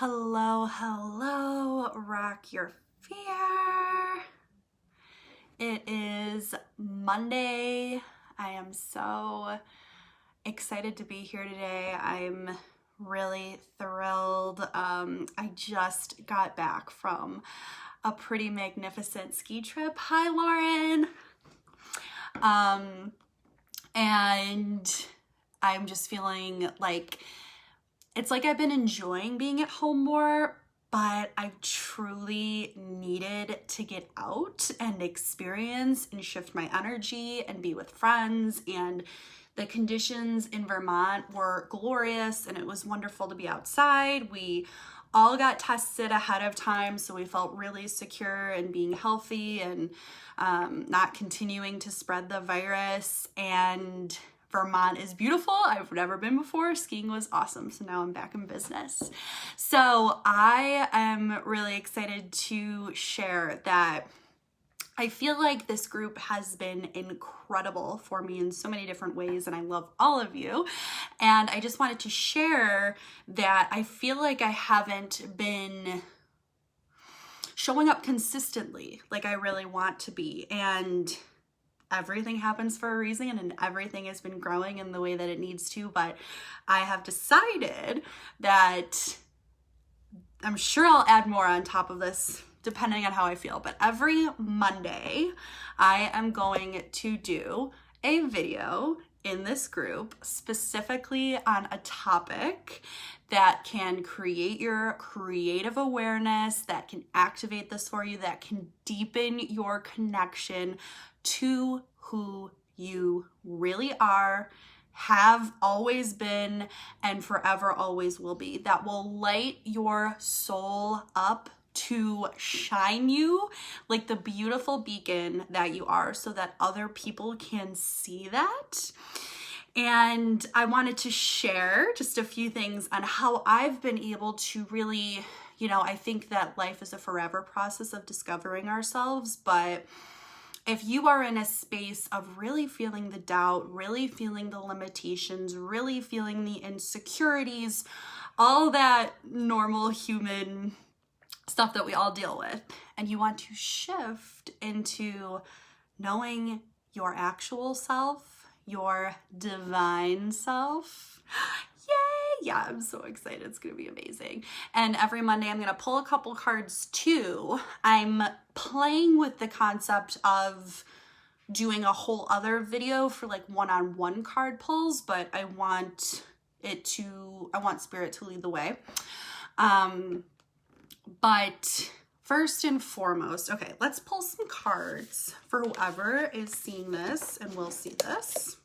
Hello, hello, rock your fear. It is Monday. I am so excited to be here today. I'm really thrilled. I just got back from a pretty magnificent ski trip. Hi, Lauren. And I'm just feeling like it's like I've been enjoying being at home more, but I truly needed to get out and experience and shift my energy and be with friends. And the conditions in Vermont were glorious and it was wonderful to be outside. We all got tested ahead of time, so we felt really secure in being healthy and not continuing to spread the virus. And Vermont is beautiful. I've never been before. Skiing was awesome. So now I'm back in business. So I am really excited to share that I feel like this group has been incredible for me in so many different ways, and I love all of you. And I just wanted to share that I feel like I haven't been showing up consistently like I really want to be. And everything happens for a reason, and everything has been growing in the way that it needs to, but I have decided that I'm sure I'll add more on top of this depending on how I feel, but every Monday I am going to do a video in this group specifically on a topic that can create your creative awareness, that can activate this for you, that can deepen your connection to who you really are, have always been, and forever always will be. That will light your soul up to shine you like the beautiful beacon that you are, so that other people can see that. And I wanted to share just a few things on how I've been able to really, I think that life is a forever process of discovering ourselves, but if you are in a space of really feeling the doubt, really feeling the limitations, really feeling the insecurities, all that normal human stuff that we all deal with, and you want to shift into knowing your actual self, your divine self, yay! Yeah, I'm so excited. It's going to be amazing. And every Monday I'm going to pull a couple cards too. I'm playing with the concept of doing a whole other video for like one-on-one card pulls, but I want Spirit to lead the way. But first and foremost, okay, let's pull some cards for whoever is seeing this and will see this.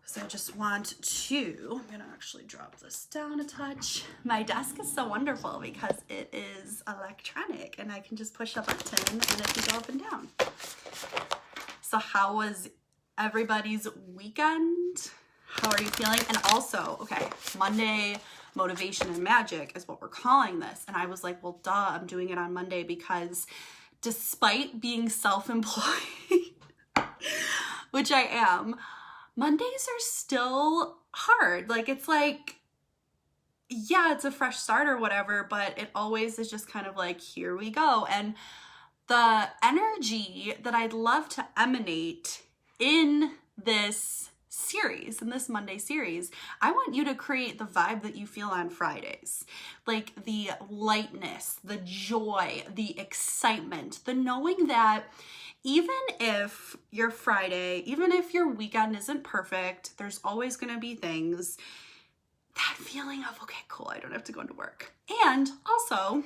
So I just want to, I'm gonna actually drop this down a touch. My desk is so wonderful because it is electronic and I can just push a button and it can go up and down. So how was everybody's weekend? How are you feeling? And also, okay, Monday Motivation and Magic is what we're calling this. And I was like, well, duh, I'm doing it on Monday because despite being self-employed, which I am, Mondays are still hard. Like, it's like, yeah, it's a fresh start or whatever, but it always is just kind of like, here we go. And the energy that I'd love to emanate in this series, in this Monday series, I want you to create the vibe that you feel on Fridays. Like the lightness, the joy, the excitement, the knowing that even if your Friday, even if your weekend isn't perfect, there's always going to be things, that feeling of, okay, cool, I don't have to go into work. And also,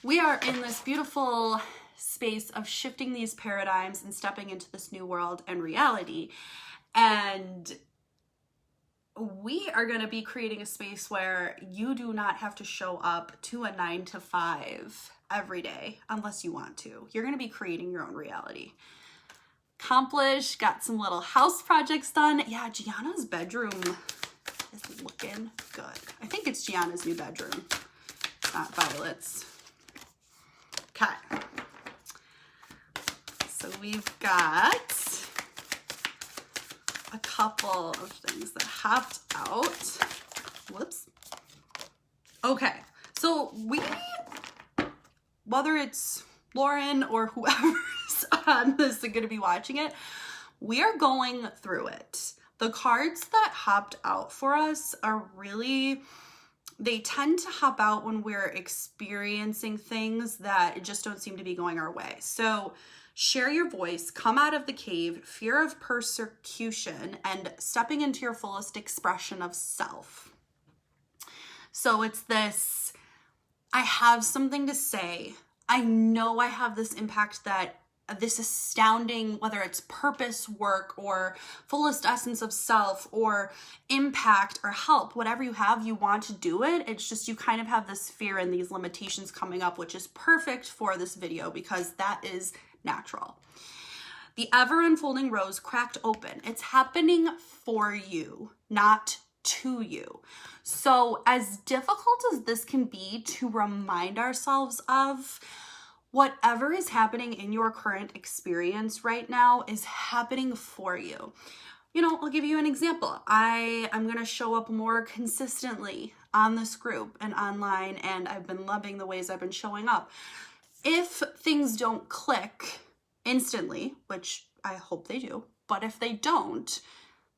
we are in this beautiful space of shifting these paradigms and stepping into this new world and reality. And we are going to be creating a space where you do not have to show up to a 9 to 5 every day unless you want to. You're going to be creating your own reality. Accomplished, got some little house projects done. Yeah, Gianna's bedroom is looking good. I think it's Gianna's new bedroom, not Violet's. Okay. So we've got a couple of things that hopped out. Whoops. Okay, so whether it's Lauren or whoever's on this is going to be watching it, we are going through it. The cards that hopped out for us are really, they tend to hop out when we're experiencing things that just don't seem to be going our way. So share your voice, come out of the cave, fear of persecution, and stepping into your fullest expression of self. So it's this, I have something to say. I know I have this impact, that this astounding, whether it's purpose work or fullest essence of self or impact or help, whatever you have, you want to do it. It's just you kind of have this fear and these limitations coming up, which is perfect for this video because that is natural. The ever unfolding rose cracked open. It's happening for you, not to you. So as difficult as this can be to remind ourselves of, whatever is happening in your current experience right now is happening for you. You know, I'll give you an example. I'm going to show up more consistently on this group and online, and I've been loving the ways I've been showing up. If things don't click instantly, which I hope they do, but if they don't,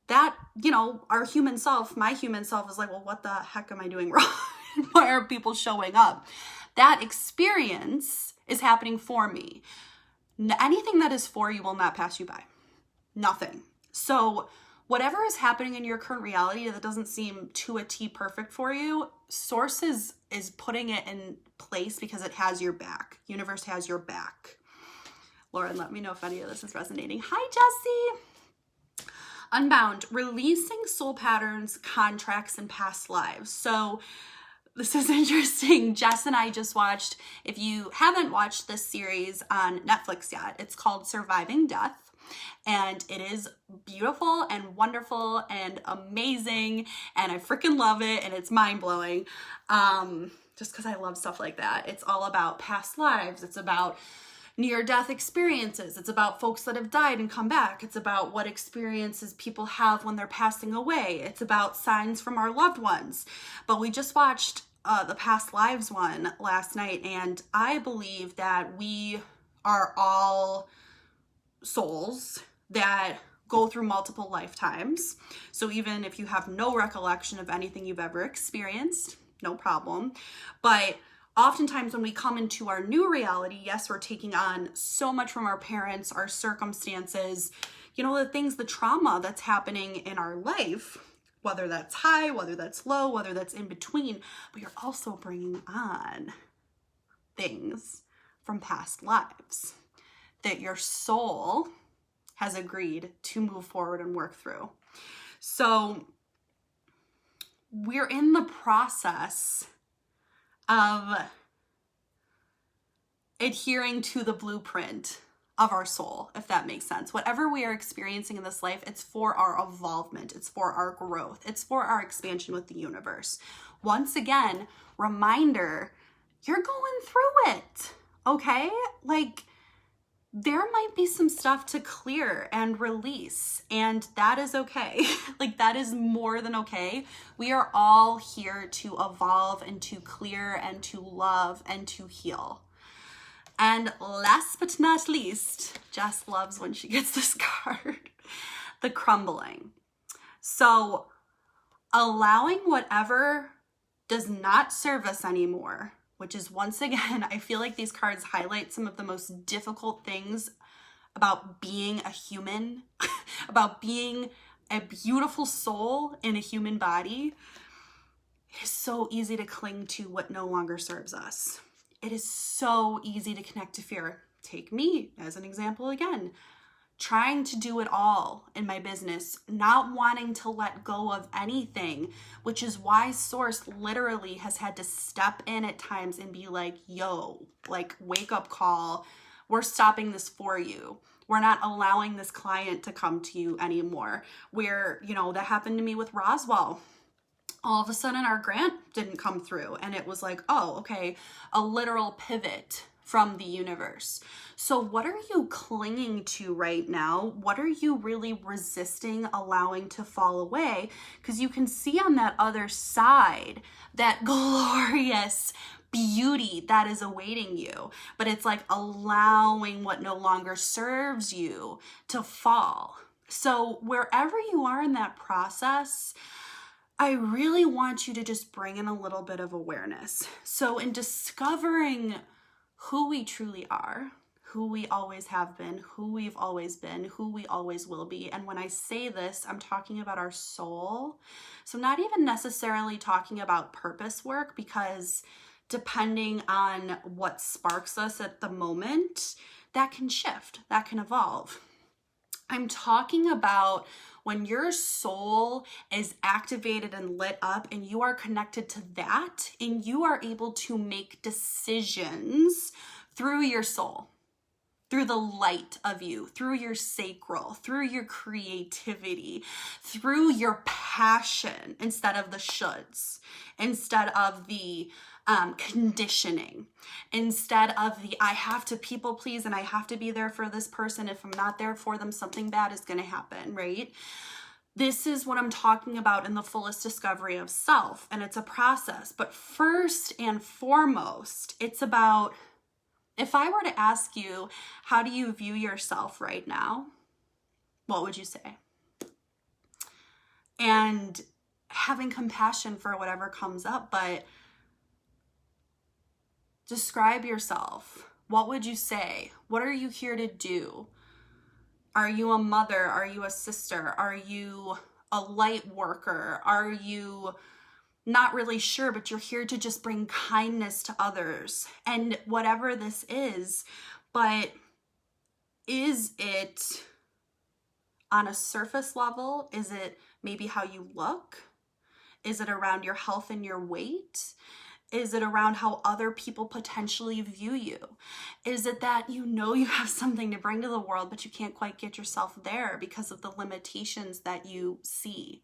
that, you know, our human self, my human self is like, well, what the heck am I doing wrong? Why are people showing up? That experience is happening for me. Anything that is for you will not pass you by. Nothing. So whatever is happening in your current reality that doesn't seem to a T perfect for you, Source is putting it in place because it has your back. Universe has your back. Lauren, let me know if any of this is resonating. Hi, Jessie. Unbound, releasing soul patterns, contracts, and past lives. So this is interesting. Jess and I just watched, if you haven't watched this series on Netflix yet, it's called Surviving Death. And it is beautiful and wonderful and amazing. And I freaking love it. And it's mind-blowing. Just because I love stuff like that. It's all about past lives. It's about near-death experiences. It's about folks that have died and come back. It's about what experiences people have when they're passing away. It's about signs from our loved ones. But we just watched the past lives one last night, and I believe that we are all souls that go through multiple lifetimes. So even if you have no recollection of anything you've ever experienced, no problem. But oftentimes when we come into our new reality, yes, we're taking on so much from our parents, our circumstances, you know, the things, the trauma that's happening in our life, whether that's high, whether that's low, whether that's in between, but you're also bringing on things from past lives that your soul has agreed to move forward and work through. So we're in the process of adhering to the blueprint of our soul, if that makes sense. Whatever we are experiencing in this life, it's for our evolvement, it's for our growth, it's for our expansion with the universe. Once again, reminder, you're going through it, okay? Like, there might be some stuff to clear and release, and that is okay. Like, that is more than okay. We are all here to evolve and to clear and to love and to heal. And last but not least, Jess loves when she gets this card, the crumbling. So allowing whatever does not serve us anymore, which is, once again, I feel like these cards highlight some of the most difficult things about being a human, about being a beautiful soul in a human body. It is so easy to cling to what no longer serves us. It is so easy to connect to fear. Take me as an example again. Trying to do it all in my business, not wanting to let go of anything, which is why Source literally has had to step in at times and be like, yo, like, wake up call. We're stopping this for you. We're not allowing this client to come to you anymore. Where, you know, that happened to me with Roswell. All of a sudden our grant didn't come through, and it was like, oh, okay, a literal pivot from the universe. So what are you clinging to right now? What are you really resisting allowing to fall away? Because you can see on that other side that glorious beauty that is awaiting you. But it's like allowing what no longer serves you to fall. So wherever you are in that process, I really want you to just bring in a little bit of awareness. So in discovering who we truly are, who we always have been, who we've always been, who we always will be. And when I say this, I'm talking about our soul. So not even necessarily talking about purpose work, because depending on what sparks us at the moment, that can shift, that can evolve. I'm talking about when your soul is activated and lit up and you are connected to that and you are able to make decisions through your soul, through the light of you, through your sacral, through your creativity, through your passion instead of the shoulds, instead of the conditioning, instead of the I have to people please and I have to be there for this person. If I'm not there for them, something bad is going to happen, right? This is what I'm talking about in the fullest discovery of self, and it's a process. But first and foremost, it's about, if I were to ask you, how do you view yourself right now? What would you say? And having compassion for whatever comes up, but describe yourself. What would you say? What are you here to do? Are you a mother? Are you a sister? Are you a light worker? Are you not really sure, but you're here to just bring kindness to others? And whatever this is, but is it on a surface level? Is it maybe how you look? Is it around your health and your weight? Is it around how other people potentially view you? Is it that you know you have something to bring to the world, but you can't quite get yourself there because of the limitations that you see?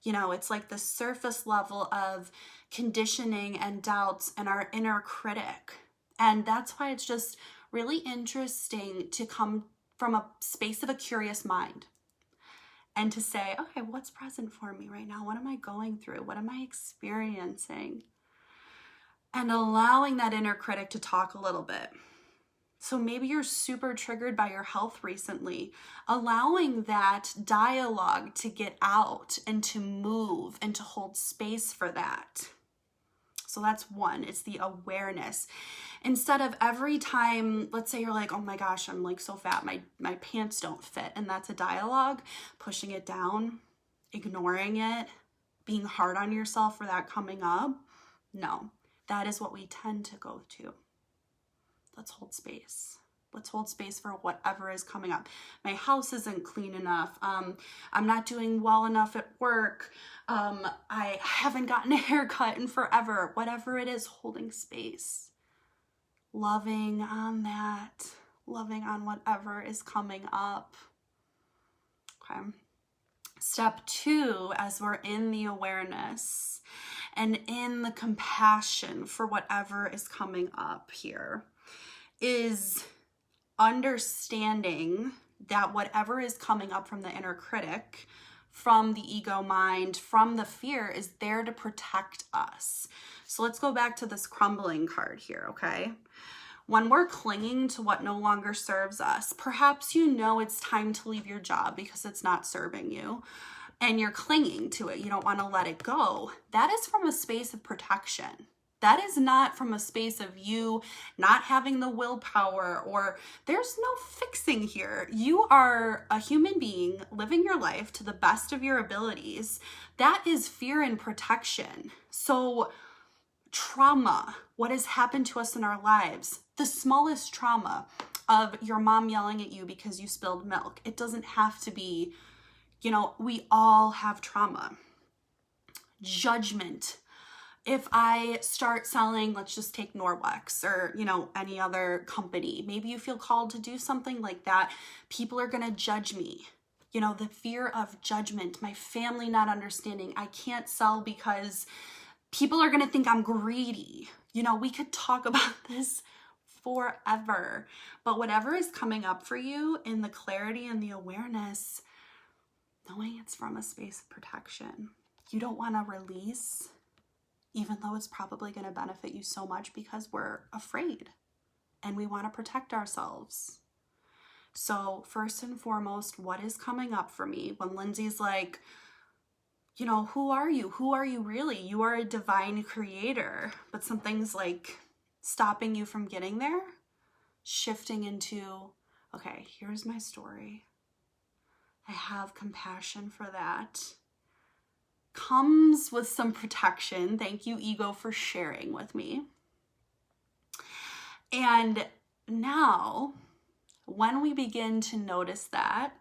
You know, it's like the surface level of conditioning and doubts and our inner critic. And that's why it's just really interesting to come from a space of a curious mind and to say, okay, what's present for me right now? What am I going through? What am I experiencing? And allowing that inner critic to talk a little bit. So maybe you're super triggered by your health recently. Allowing that dialogue to get out and to move and to hold space for that. So that's one, it's the awareness. Instead of every time, let's say you're like, oh my gosh, I'm like so fat, my pants don't fit. And that's a dialogue, pushing it down, ignoring it, being hard on yourself for that coming up. No. That is what we tend to go to. Let's hold space. Let's hold space for whatever is coming up. My house isn't clean enough. I'm not doing well enough at work. I haven't gotten a haircut in forever. Whatever it is, holding space. Loving on that. Loving on whatever is coming up. Okay. Step 2, as we're in the awareness and in the compassion for whatever is coming up here, is understanding that whatever is coming up from the inner critic, from the ego mind, from the fear, is there to protect us. So let's go back to this crumbling card here, okay? When we're clinging to what no longer serves us, perhaps you know it's time to leave your job because it's not serving you, and you're clinging to it. You don't want to let it go. That is from a space of protection. That is not from a space of you not having the willpower, or there's no fixing here. You are a human being living your life to the best of your abilities. That is fear and protection. So trauma, what has happened to us in our lives, the smallest trauma of your mom yelling at you because you spilled milk. It doesn't have to be, we all have trauma. Judgment. If I start selling, let's just take Norwex or, any other company, maybe you feel called to do something like that. People are going to judge me. The fear of judgment, my family not understanding. I can't sell because people are going to think I'm greedy. We could talk about this forever. But whatever is coming up for you in the clarity and the awareness, knowing it's from a space of protection. You don't want to release, even though it's probably going to benefit you so much, because we're afraid and we want to protect ourselves. So first and foremost, what is coming up for me when Lindsay's like, you know, who are you? Who are you really? You are a divine creator, but something's like stopping you from getting there. Shifting into, okay, here's my story. I have compassion for that. Comes with some protection. Thank you, ego, for sharing with me. And now, when we begin to notice that,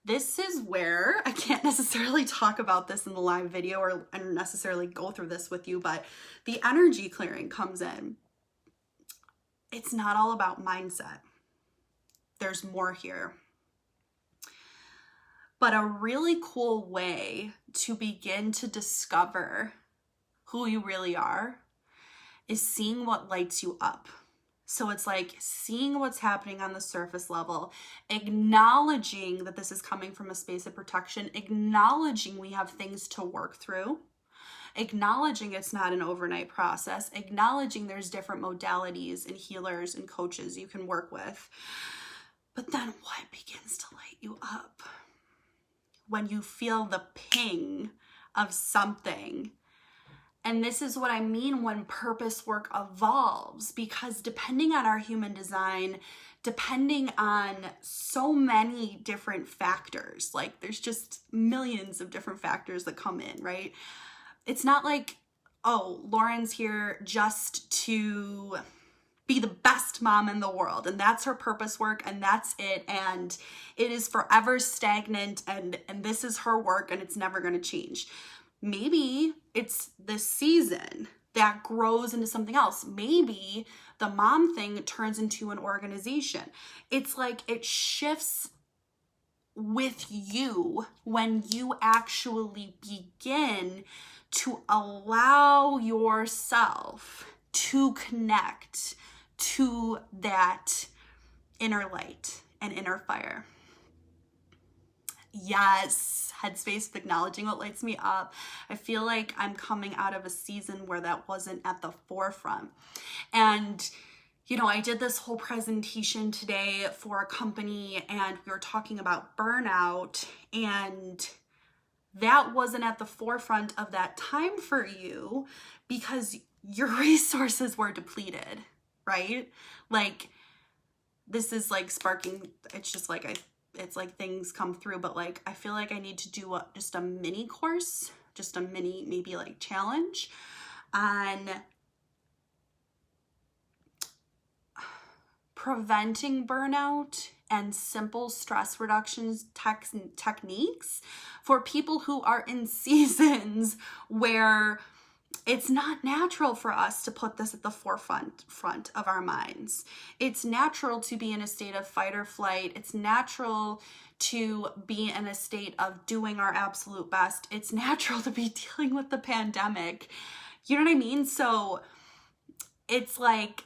this is where I can't necessarily talk about this in the live video or necessarily go through this with you, but the energy clearing comes in. It's not all about mindset. There's more here. But a really cool way to begin to discover who you really are is seeing what lights you up. So it's like seeing what's happening on the surface level, acknowledging that this is coming from a space of protection, acknowledging we have things to work through, acknowledging it's not an overnight process, acknowledging there's different modalities and healers and coaches you can work with. But then what begins to light you up? When you feel the ping of something. And this is what I mean when purpose work evolves, because depending on our human design, depending on so many different factors, like there's just millions of different factors that come in, right? It's not like, oh, Lauren's here just to be the best mom in the world, and that's her purpose work, and that's it, and it is forever stagnant, and this is her work, and it's never going to change. Maybe it's the season that grows into something else. Maybe the mom thing turns into an organization. It's like it shifts with you when you actually begin to allow yourself to connect to that inner light and inner fire. Yes, headspace of acknowledging what lights me up. I feel like I'm coming out of a season where that wasn't at the forefront. And, you know, I did this whole presentation today for a company, and we were talking about burnout, and that wasn't at the forefront of that time for you because your resources were depleted, right? Like, this is like sparking, it's just like it's like things come through, but like I feel like I need to do just a mini course, just a mini maybe like challenge on preventing burnout and simple stress reduction techniques for people who are in seasons where it's not natural for us to put this at the forefront of our minds. It's natural to be in a state of fight or flight. It's natural to be in a state of doing our absolute best. It's natural to be dealing with the pandemic. You know what I mean? So it's like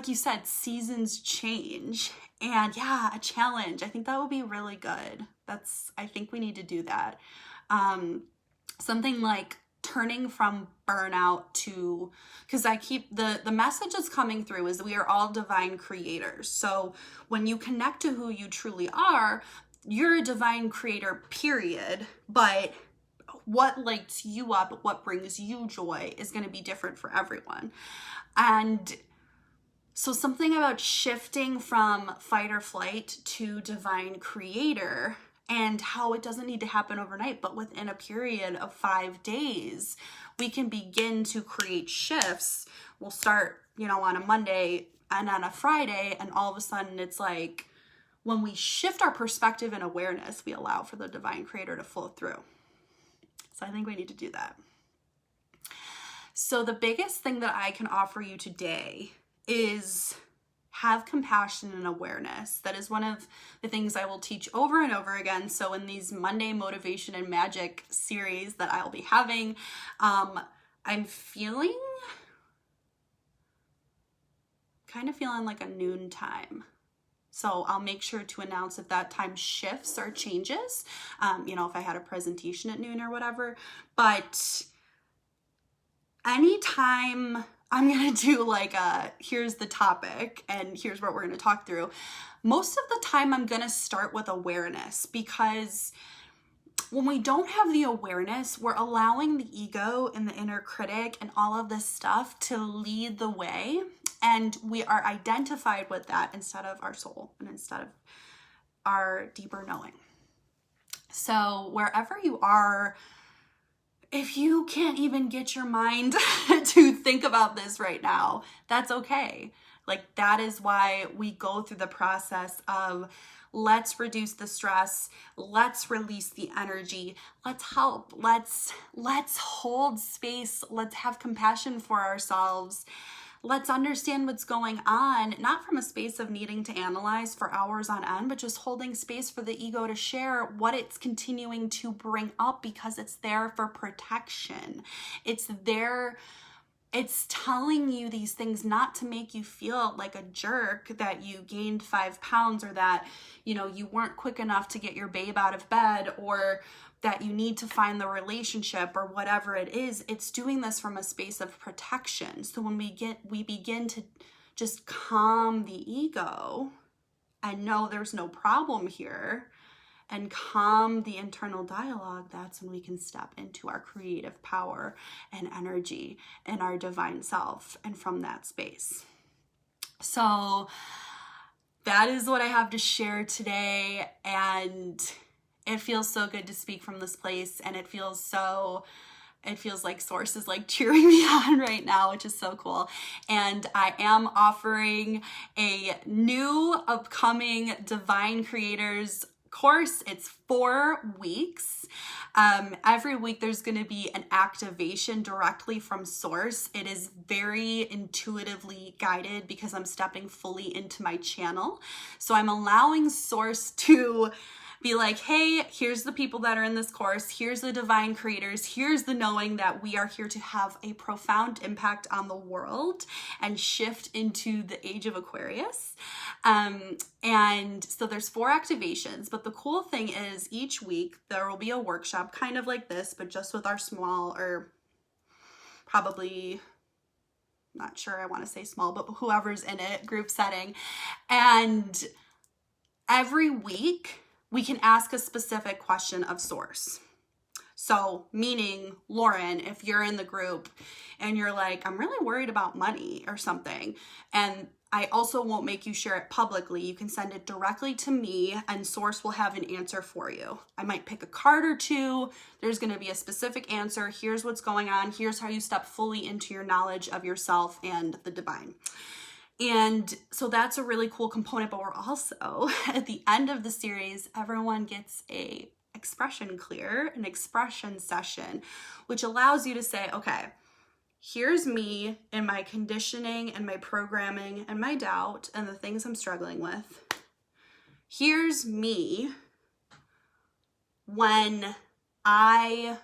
you said, seasons change. And yeah, a challenge. I think that would be really good. I think we need to do that. Something like turning from burnout to, because I keep the message that's coming through is we are all divine creators. So when you connect to who you truly are, you're a divine creator, period. But what lights you up, what brings you joy is going to be different for everyone. And so something about shifting from fight or flight to divine creator, and how it doesn't need to happen overnight, but within a period of 5 days, we can begin to create shifts. We'll start, on a Monday and on a Friday, and all of a sudden it's like when we shift our perspective and awareness, we allow for the divine creator to flow through. So I think we need to do that. So the biggest thing that I can offer you today is have compassion and awareness. That is one of the things I will teach over and over again. So in these Monday Motivation and Magic series that I'll be having, I'm feeling kind of feeling like a noon time. So I'll make sure to announce if that time shifts or changes, you know, if I had a presentation at noon or whatever. But anytime I'm going to do like here's the topic and here's what we're going to talk through, most of the time I'm going to start with awareness, because when we don't have the awareness, we're allowing the ego and the inner critic and all of this stuff to lead the way. And we are identified with that instead of our soul and instead of our deeper knowing. So wherever you are, if you can't even get your mind to think about this right now, that's okay. Like, that is why we go through the process of let's reduce the stress, let's release the energy, let's help, let's hold space, let's have compassion for ourselves. Let's understand what's going on, not from a space of needing to analyze for hours on end, but just holding space for the ego to share what it's continuing to bring up, because it's there for protection. It's there. It's telling you these things not to make you feel like a jerk that you gained 5 pounds, or that, you know, you weren't quick enough to get your babe out of bed, or that you need to find the relationship, or whatever it is. It's doing this from a space of protection. So when we begin to just calm the ego and know there's no problem here, and calm the internal dialogue, that's when we can step into our creative power and energy and our divine self, and from that space. So that is what I have to share today, and it feels so good to speak from this place, and it feels like Source is like cheering me on right now, which is so cool. And I am offering a new upcoming Divine Creators course. It's 4 weeks. Every week there's going to be an activation directly from Source. It is very intuitively guided because I'm stepping fully into my channel. So I'm allowing Source to be like, hey, here's the people that are in this course. Here's the divine creators. Here's the knowing that we are here to have a profound impact on the world and shift into the age of Aquarius. And so there's 4 activations, but the cool thing is each week there will be a workshop kind of like this, but just with our small, or probably, not sure I want to say small, but whoever's in it, group setting. And every week we can ask a specific question of Source. So meaning, Lauren, if you're in the group and you're like, I'm really worried about money or something, and I also won't make you share it publicly, you can send it directly to me and Source will have an answer for you. I might pick a card or 2. There's going to be a specific answer. Here's what's going on. Here's how you step fully into your knowledge of yourself and the divine. And so that's a really cool component, but we're also, at the end of the series, everyone gets an expression session, which allows you to say, okay, here's me and my conditioning and my programming and my doubt and the things I'm struggling with. Here's me when I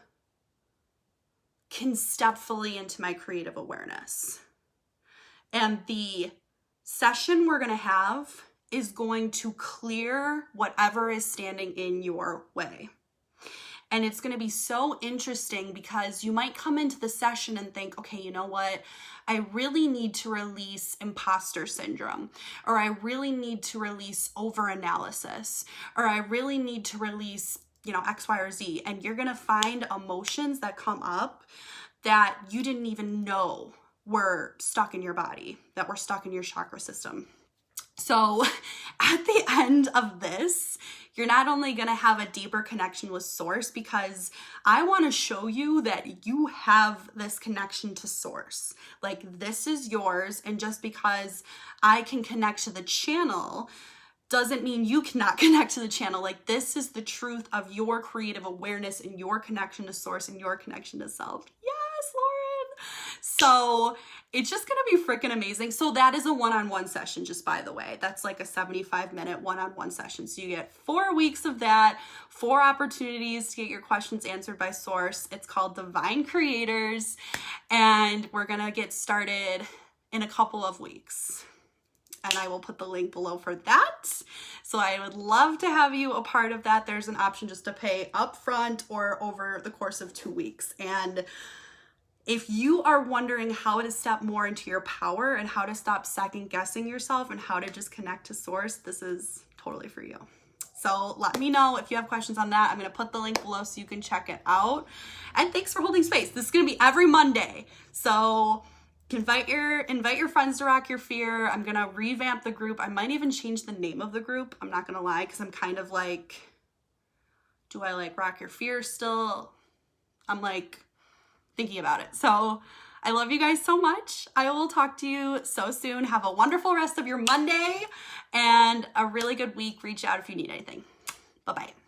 can step fully into my creative awareness. And the session we're going to have is going to clear whatever is standing in your way. And it's going to be so interesting because you might come into the session and think, okay, you know what? I really need to release imposter syndrome, or I really need to release overanalysis, or I really need to release, X, Y, or Z. And you're going to find emotions that come up that you didn't even know were stuck in your body, that were stuck in your chakra system. So at the end of this, you're not only going to have a deeper connection with Source, because I want to show you that you have this connection to Source. Like, this is yours. And just because I can connect to the channel doesn't mean you cannot connect to the channel. Like, this is the truth of your creative awareness and your connection to Source and your connection to self. Yes, Lauren. So it's just going to be freaking amazing. So that is a one-on-one session, just by the way. That's like a 75-minute one-on-one session. So you get 4 weeks of that, 4 opportunities to get your questions answered by Source. It's called Divine Creators, and we're going to get started in a couple of weeks. and I will put the link below for that. So I would love to have you a part of that. There's an option just to pay upfront or over the course of 2 weeks. And if you are wondering how to step more into your power and how to stop second guessing yourself and how to just connect to source, this is totally for you. So let me know if you have questions on that. I'm going to put the link below so you can check it out. And thanks for holding space. This is going to be every Monday. So invite your friends to Rock Your Fear. I'm going to revamp the group. I might even change the name of the group. I'm not going to lie, because I'm kind of like, do I like Rock Your Fear still? I'm like thinking about it. So I love you guys so much. I will talk to you so soon. Have a wonderful rest of your Monday and a really good week. Reach out if you need anything. Bye-bye.